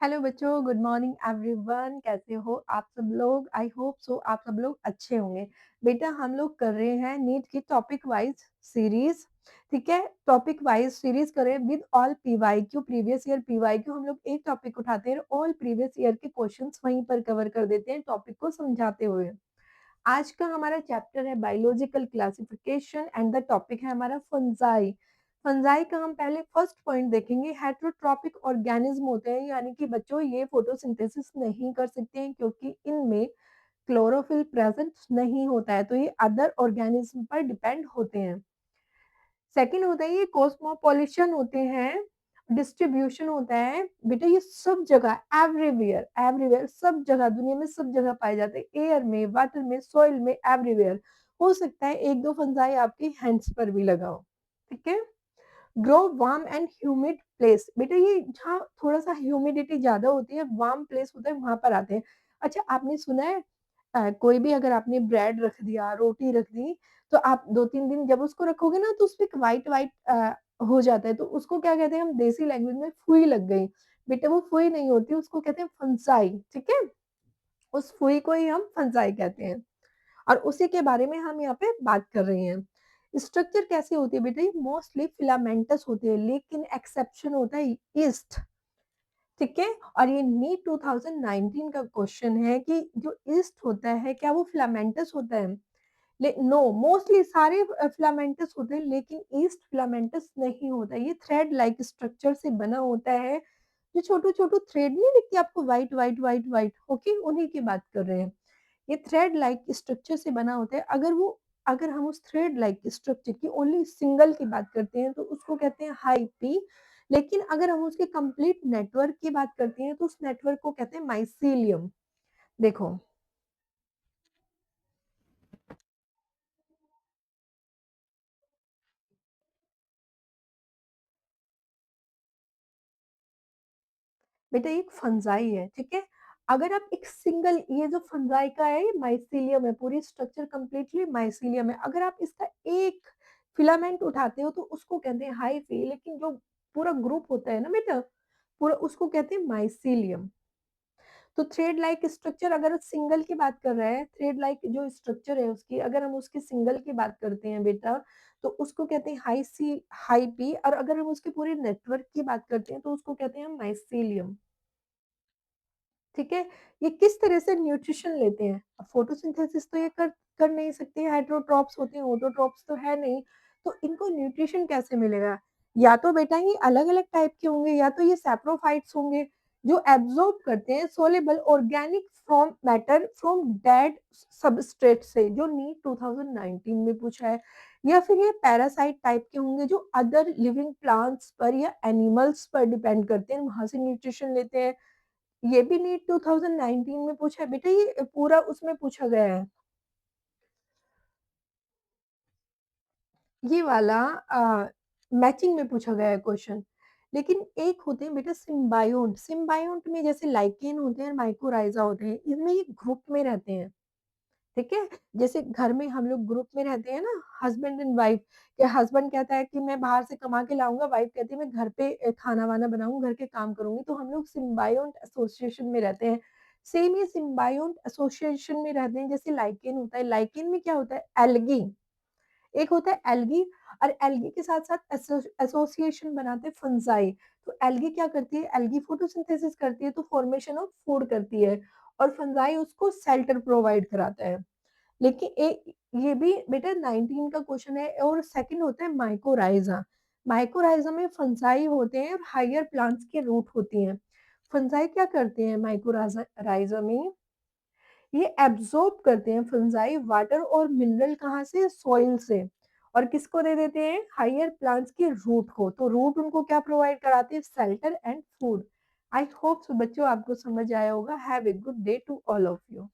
Hello बच्चों, good morning everyone. कैसे हो आप सब लोग? आई होप सो आप सब लोग अच्छे होंगे। बेटा हम लोग कर रहे हैं नीट की टॉपिक वाइज सीरीज। ठीक है, टॉपिक वाइज सीरीज करें with all PYQ, previous year PYQ. हम लोग एक टॉपिक उठाते हैं, ऑल प्रीवियस ईयर के क्वेश्चंस वहीं पर कवर कर देते हैं टॉपिक को समझाते हुए। आज का हमारा चैप्टर है biological classification and the topic है हमारा फंजाई। फंजाई का हम पहले फर्स्ट पॉइंट देखेंगे। हेटेरोट्रॉपिक ऑर्गेनिज्म होते हैं, यानी कि बच्चों ये फोटोसिंथेसिस नहीं कर सकते हैं क्योंकि इनमें क्लोरोफिल प्रेजेंट नहीं होता है, तो ये अदर ऑर्गेनिज्म पर डिपेंड होते हैं। सेकंड होता है ये कॉस्मोपॉलिशन होते हैं, डिस्ट्रीब्यूशन होता है। बेटा ये सब जगह एवरीवेयर एवरीवेयर सब जगह दुनिया में सब जगह पाए जाते हैं, एयर में, वाटर में, सॉइल में, एवरीवेयर। हो सकता है एक दो फंजाई आपके हैंड्स पर भी लगा हो। ठीक है। Grow warm and humid place. बेटा ये जहाँ थोड़ा सा ह्यूमिडिटी ज्यादा होती है, वार्म प्लेस होता है, वहां पर आते हैं। अच्छा आपने सुना है कोई भी अगर आपने ब्रेड रख दिया, रोटी रख दी, तो आप 2-3 दिन जब उसको रखोगे ना तो उसपे व्हाइट व्हाइट हो जाता है, तो उसको क्या कहते हैं हम देसी लैंग्वेज में फुई लग गई। बेटा वो फुई नहीं होती, उसको कहते हैं फंसाई। ठीक है, उस फुई को ही हम फंसाई कहते हैं और उसी के बारे में हम यहाँ पे बात कर रहे हैं। स्ट्रक्चर कैसे होती है बेटा? ये मोस्टली फिलामेंटस होते हैं, लेकिन एक्सेप्शन होता है ईस्ट। ठीक है, और ये नीट 2019 का क्वेश्चन है कि जो ईस्ट होता है क्या वो फिलामेंटस होता है? नो, मोस्टली सारे फिलामेंटस होते हैं, लेकिन ईस्ट फिलामेंटस नहीं होता। ये थ्रेड लाइक स्ट्रक्चर से बना होता है। जो छोटे छोटे थ्रेड नहीं दिखती आपको, white white white white, okay, उन्हीं की बात कर रहे हैं। ये थ्रेड लाइक स्ट्रक्चर से बना होता है। अगर हम उस थ्रेड लाइक स्ट्रक्चर की ओनली सिंगल की बात करते हैं तो उसको कहते हैं हाई पी। लेकिन अगर हम उसके कंप्लीट नेटवर्क की बात करते हैं तो उस नेटवर्क को कहते हैं माइसीलियम। देखो बेटा ये एक फंजाई है। ठीक है, अगर आप एक सिंगल, ये जो फंजाई का है ये माइसीलियम है, पूरी स्ट्रक्चर कंप्लीटली माइसीलियम है। अगर आप इसका एक फिलामेंट उठाते हो तो उसको कहते हैं हाइफी, लेकिन जो पूरा ग्रुप होता है ना बेटा, पूरा उसको कहते हैं माइसीलियम। तो थ्रेड लाइक स्ट्रक्चर, अगर सिंगल की बात कर रहे हैं, थ्रेड लाइक जो स्ट्रक्चर है उसकी, अगर हम उसके सिंगल की बात करते हैं बेटा, तो उसको कहते हैं हाई सी हाई पी, और अगर हम उसके पूरे नेटवर्क की बात करते हैं तो उसको कहते हैं माइसीलियम। ठीक है, ये किस तरह से न्यूट्रिशन लेते हैं? अब फोटोसिंथेसिस तो ये कर नहीं सकते, हेटेरोट्रॉप्स होते हैं, ऑटोट्रॉप्स तो है नहीं, तो इनको न्यूट्रिशन कैसे मिलेगा? या तो बेटा ये अलग-अलग टाइप के होंगे, या तो ये सैप्रोफाइट्स होंगे जो एब्जॉर्ब करते हैं soluble organic from matter from dead substrate से, जो नीट 2019 में पूछा है। या फिर ये पैरासाइट टाइप के होंगे जो अदर लिविंग प्लांट्स पर या एनिमल्स पर डिपेंड करते हैं, वहां से न्यूट्रिशन लेते हैं। ये भी नीट 2019 में पूछा है बेटा, ये पूरा उसमें पूछा गया है। ये वाला मैचिंग में पूछा गया है क्वेश्चन। लेकिन एक होते हैं बेटा सिम्बायोन्ट। सिम्बायोन्ट में जैसे लाइकेन होते हैं, माइकोराइजा होते हैं, इनमें ये ग्रुप में रहते हैं। ठीक है, जैसे घर में हम लोग ग्रुप में रहते हैं ना, हस्बैंड एंड वाइफ। या हस्बैंड कहता है कि मैं बाहर से कमा के लाऊंगा, वाइफ कहती है मैं घर पे खाना वाना बनाऊंगा, घर के काम करूंगी, तो हम लोग सिम्बायोन्ट एसोसिएशन में रहते हैं। सेम ये सिम्बायोन्ट एसोसिएशन में रहते हैं जैसे लाइकेन होता है। लाइकेन में क्या होता है? एल्गी। एक होता है एल्गी, और एल्गी के साथ साथ एसोसिएशन बनाते हैं फंजाई। तो एल्गी क्या करती है? एल्गी फोटोसिंथेसिस करती है, तो फॉर्मेशन ऑफ फूड करती है, और फंजाई उसको शेल्टर प्रोवाइड कराता है। लेकिन एक ये भी बेटा 19 का क्वेश्चन है। और सेकंड होता है माइकोराइजा। माइकोराइजा में फंजाई होते हैं और हायर प्लांट्स के रूट होती हैं। फंजाई क्या करते हैं माइकोराइजा राइजा में? ये एब्जॉर्ब करते हैं फंजाई वाटर और मिनरल, कहाँ से? सॉइल से। और किसको दे देते हैं? हायर प्लांट्स के रूट को। तो रूट उनको क्या प्रोवाइड कराते हैं? Shelter and food. I hope बच्चों आपको समझ आया होगा। Have a good day to all of you.